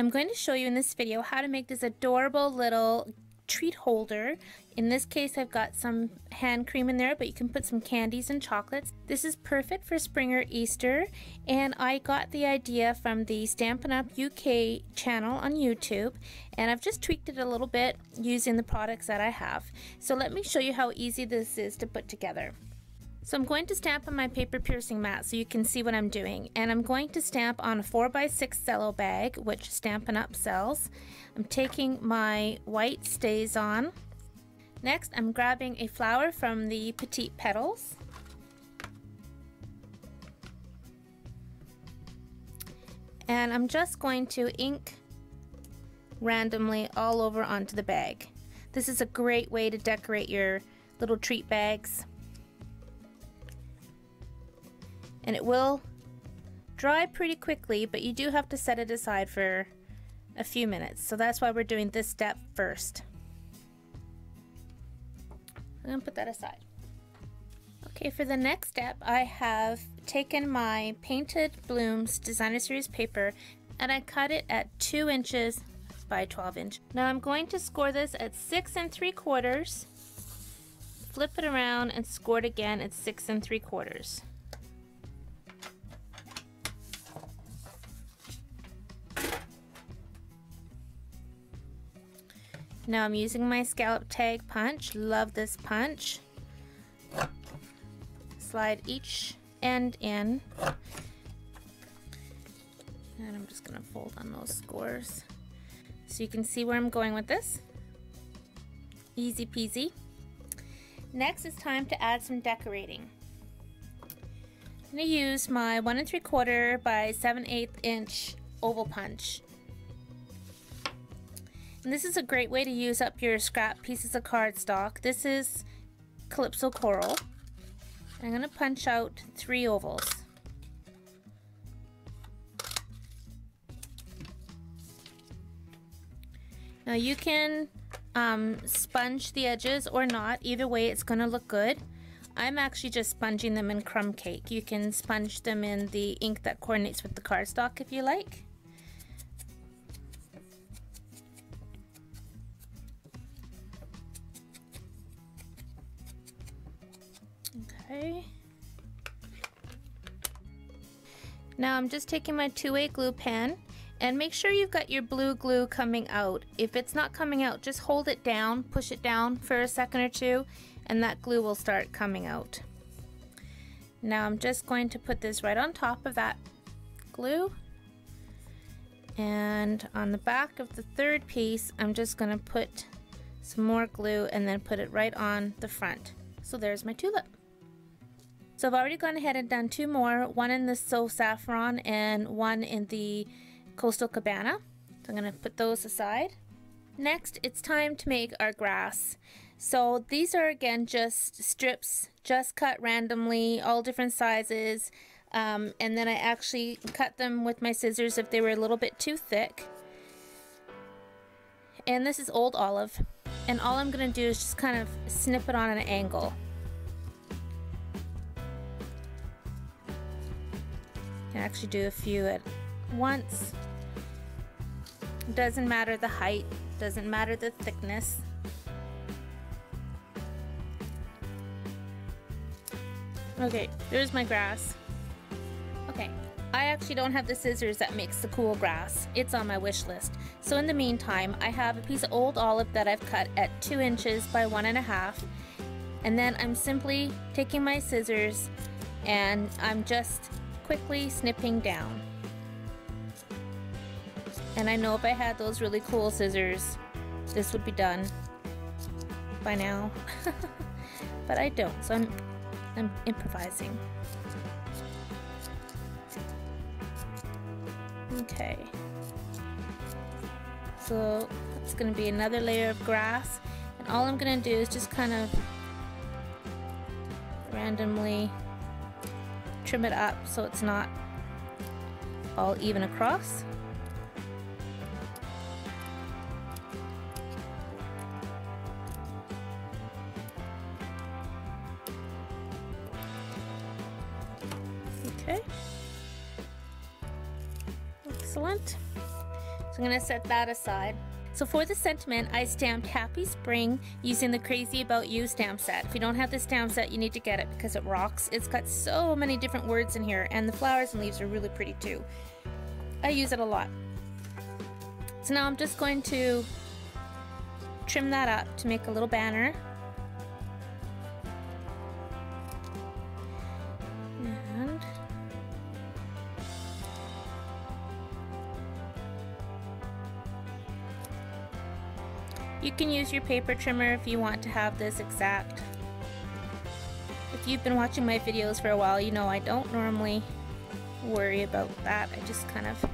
I'm going to show you in this video how to make this adorable little treat holder. In this case, I've got some hand cream in there, but you can put some candies and chocolates. This is perfect for spring or Easter, and I got the idea from the Stampin' Up! UK channel on YouTube, and I've just tweaked it a little bit using the products that I have. So let me show you how easy this is to put together. So I'm going to stamp on my paper piercing mat so you can see what I'm doing, and I'm going to stamp on a 4x6 cello bag, which Stampin' Up! Sells. I'm taking my white StazOn. Next, I'm grabbing a flower from the Petite Petals. And I'm just going to ink randomly all over onto the bag. This is a great way to decorate your little treat bags. And it will dry pretty quickly, but you do have to set it aside for a few minutes. So that's why we're doing this step first. I'm going to put that aside. Okay, for the next step, I have taken my Painted Blooms Designer Series paper and I cut it at 2 inches by 12 inch. Now I'm going to score this at 6 3/4, flip it around and score it again at 6 3/4. Now I'm using my scallop tag punch. Love this punch. Slide each end in. And I'm just gonna fold on those scores so you can see where I'm going with this. Easy peasy. Next, it's time to add some decorating. I'm gonna use my 1 3/4 by 7/8 inch oval punch. And this is a great way to use up your scrap pieces of cardstock. This is Calypso Coral. I'm going to punch out 3 ovals. Now you can sponge the edges or not. Either way, it's going to look good. I'm actually just sponging them in crumb cake. You can sponge them in the ink that coordinates with the cardstock if you like. Okay. Now I'm just taking my 2A glue pen, and make sure you've got your blue glue coming out. If it's not coming out, just hold it down, push it down for a second or two, and that glue will start coming out. Now I'm just going to put this right on top of that glue, and on the back of the third piece I'm just going to put some more glue and then put it right on the front. So there's my tulip. So I've already gone ahead and done 2 more, one in the So Saffron and one in the Coastal Cabana. So I'm going to put those aside. Next, it's time to make our grass. So these are again just strips, just cut randomly, all different sizes. And then I actually cut them with my scissors if they were a little bit too thick. And this is Old Olive. And all I'm going to do is just kind of snip it on an angle. I actually do a few at once. Doesn't matter the height, doesn't matter the thickness. Okay, there's my grass. Okay, I actually don't have the scissors that makes the cool grass. It's on my wish list. So in the meantime, I have a piece of Old Olive that I've cut at 2 inches by 1.5, and then I'm simply taking my scissors and I'm just quickly snipping down. And I know if I had those really cool scissors, this would be done by now. But I don't, so I'm improvising. Okay. So that's going to be another layer of grass, and all I'm going to do is just kind of randomly trim it up so it's not all even across. Okay. Excellent. So I'm going to set that aside. So for the sentiment, I stamped Happy Spring using the Crazy About You stamp set. If you don't have this stamp set, you need to get it because it rocks. It's got so many different words in here, and the flowers and leaves are really pretty too. I use it a lot. So now I'm just going to trim that up to make a little banner. And you can use your paper trimmer if you want to have this exact. If you've been watching my videos for a while, you know I don't normally worry about that. I just kind of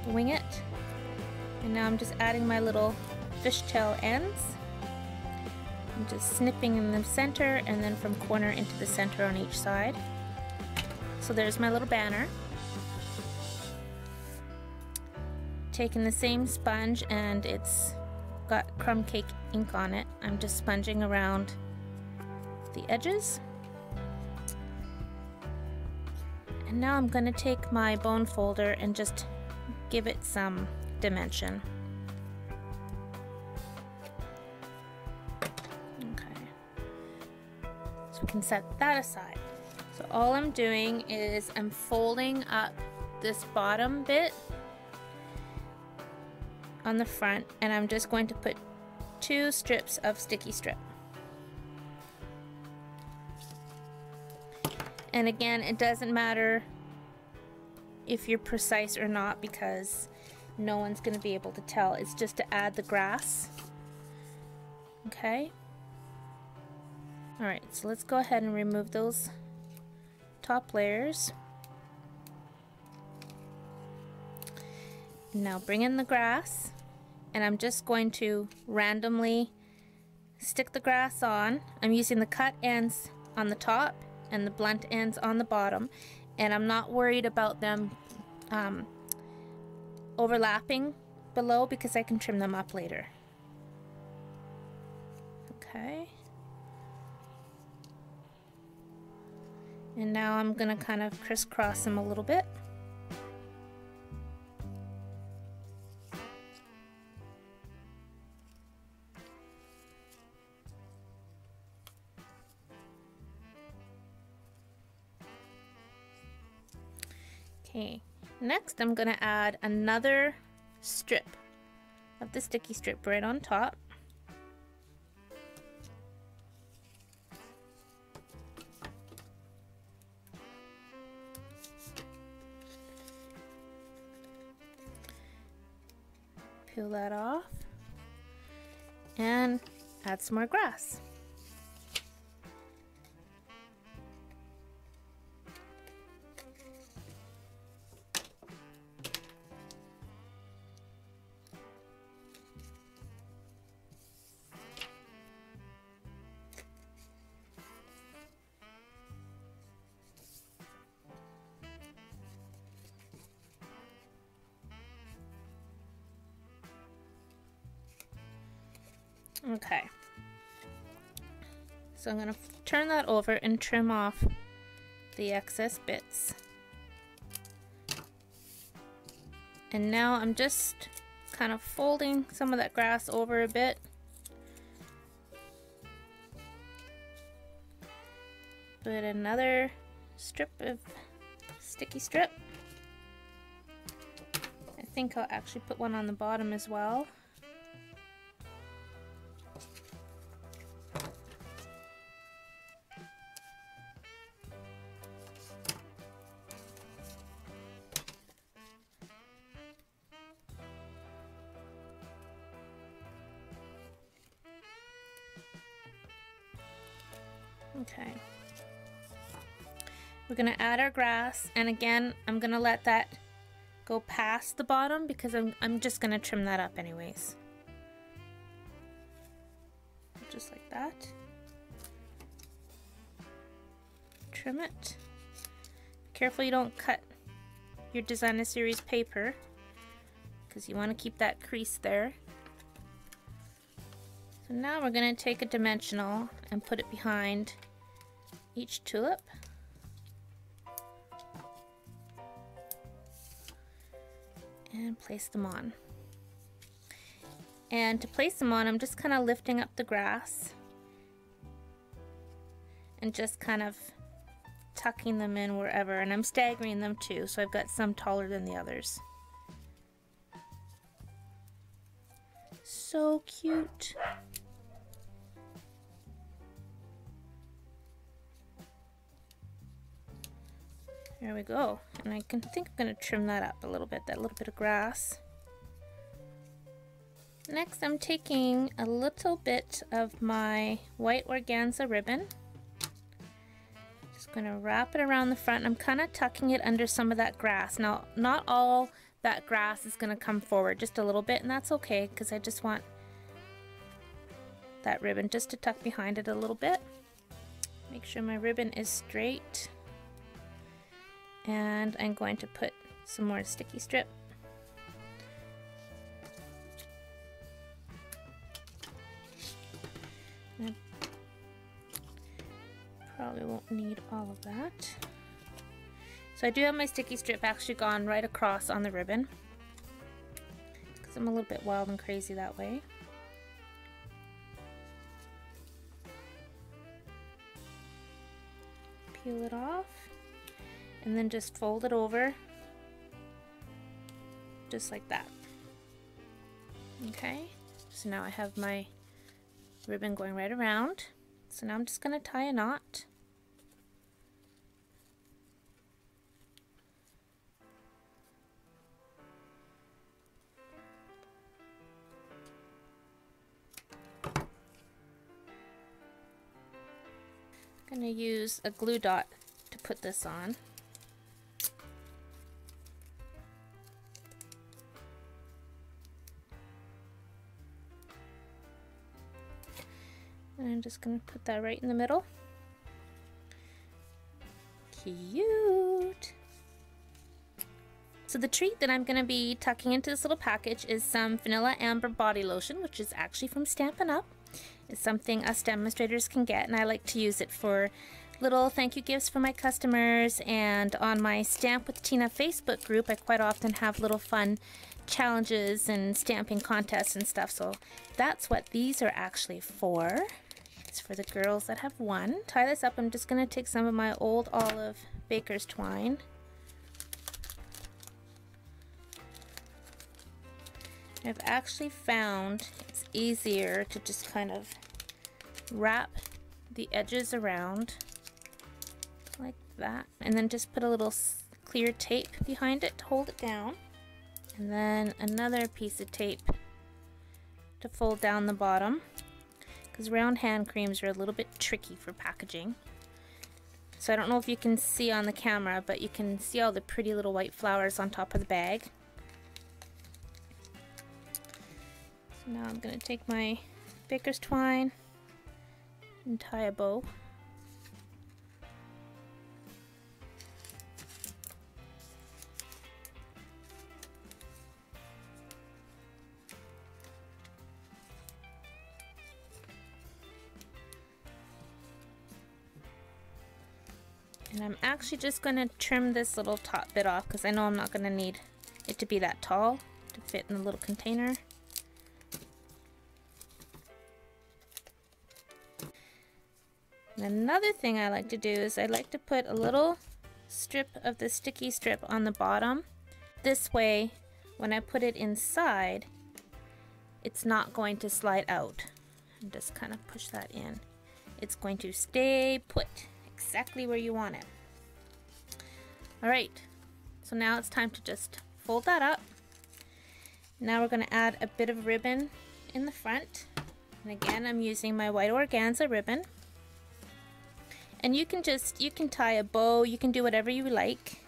wing it. And now I'm just adding my little fishtail ends. I'm just snipping in the center and then from corner into the center on each side. So there's my little banner. Taking the same sponge, and it's got crumb cake ink on it. I'm just sponging around the edges. And now I'm going to take my bone folder and just give it some dimension. Okay. So we can set that aside. So all I'm doing is I'm folding up this bottom bit on the front, and I'm just going to put 2 strips of sticky strip. And again, it doesn't matter if you're precise or not because no one's going to be able to tell. It's just to add the grass. Okay. Alright, so let's go ahead and remove those top layers. Now bring in the grass, and I'm just going to randomly stick the grass on. I'm using the cut ends on the top and the blunt ends on the bottom, and I'm not worried about them overlapping below because I can trim them up later. Okay. And now I'm going to kind of crisscross them a little bit. Okay, next I'm going to add another strip of the sticky strip right on top. Peel that off and add some more grass. Okay, so I'm going to turn that over and trim off the excess bits. And now I'm just kind of folding some of that grass over a bit. Put another strip of sticky strip. I think I'll actually put one on the bottom as well. Okay, we're going to add our grass, and again I'm going to let that go past the bottom because I'm just going to trim that up anyways. Just like that. Trim it. Be careful you don't cut your Design a Series paper because you want to keep that crease there. So now we're going to take a dimensional and put it behind each tulip. And place them on. And to place them on, I'm just kind of lifting up the grass and just kind of tucking them in wherever, and I'm staggering them too, so I've got some taller than the others. So cute. There we go. And I think I'm going to trim that up a little bit, that little bit of grass. Next, I'm taking a little bit of my white organza ribbon. Just going to wrap it around the front. I'm kind of tucking it under some of that grass. Now, not all that grass is going to come forward, just a little bit, and that's okay because I just want that ribbon just to tuck behind it a little bit. Make sure my ribbon is straight. And I'm going to put some more sticky strip. I probably won't need all of that. So I do have my sticky strip actually gone right across on the ribbon because I'm a little bit wild and crazy that way. Peel it off and then just fold it over just like that. Okay, so now I have my ribbon going right around. So now I'm just going to tie a knot. I'm going to use a glue dot to put this on. And I'm just going to put that right in the middle. Cute! So the treat that I'm going to be tucking into this little package is some Vanilla Amber body lotion, which is actually from Stampin' Up! It's something us demonstrators can get, and I like to use it for little thank you gifts for my customers, and on my Stamp with Tina Facebook group I quite often have little fun challenges and stamping contests and stuff, so that's what these are actually for. It's for the girls that have won. Tie this up. I'm just going to take some of my old olive baker's twine. I've actually found it's easier to just kind of wrap the edges around like that, and then just put a little clear tape behind it to hold it down, and then another piece of tape to fold down the bottom, because round hand creams are a little bit tricky for packaging. So I don't know if you can see on the camera, but you can see all the pretty little white flowers on top of the bag. So now I'm going to take my baker's twine and tie a bow. And I'm actually just going to trim this little top bit off because I know I'm not going to need it to be that tall to fit in the little container. And another thing I like to do is I like to put a little strip of the sticky strip on the bottom. This way, when I put it inside, it's not going to slide out. And just kind of push that in. It's going to stay put exactly where you want it. Alright, so now it's time to just fold that up. Now we're going to add a bit of ribbon in the front. And again, I'm using my white organza ribbon. And you can tie a bow, you can do whatever you like.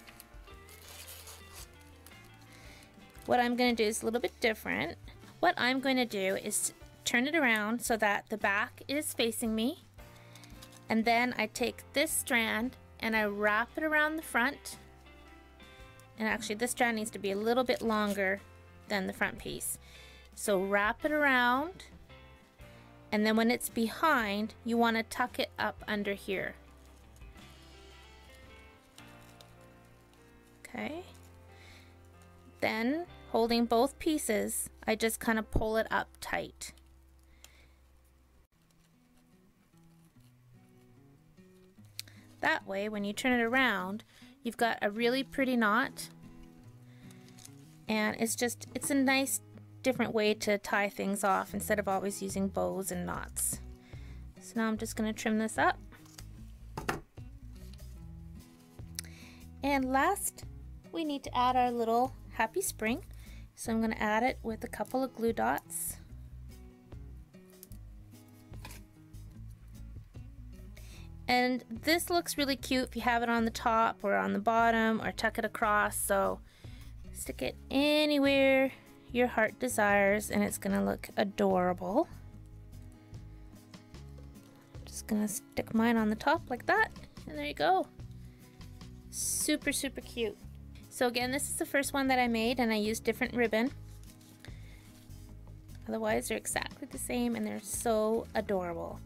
What I'm going to do is a little bit different. What I'm going to do is turn it around so that the back is facing me. And then I take this strand and I wrap it around the front. And actually this strand needs to be a little bit longer than the front piece. So wrap it around, and then when it's behind, you want to tuck it up under here. Okay. Then holding both pieces, I just kind of pull it up tight. That way, when you turn it around, you've got a really pretty knot, and it's a nice different way to tie things off instead of always using bows and knots. So now I'm just going to trim this up. And last, we need to add our little happy spring. So I'm going to add it with a couple of glue dots. And this looks really cute if you have it on the top or on the bottom or tuck it across. So stick it anywhere your heart desires and it's going to look adorable. I'm just going to stick mine on the top like that, and there you go. Super, super cute. So again, this is the first one that I made, and I used different ribbon. Otherwise, they're exactly the same and they're so adorable.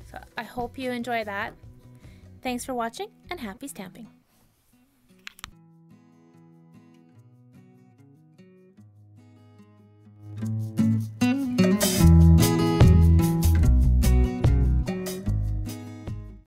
So I hope you enjoy that. Thanks for watching, and happy stamping.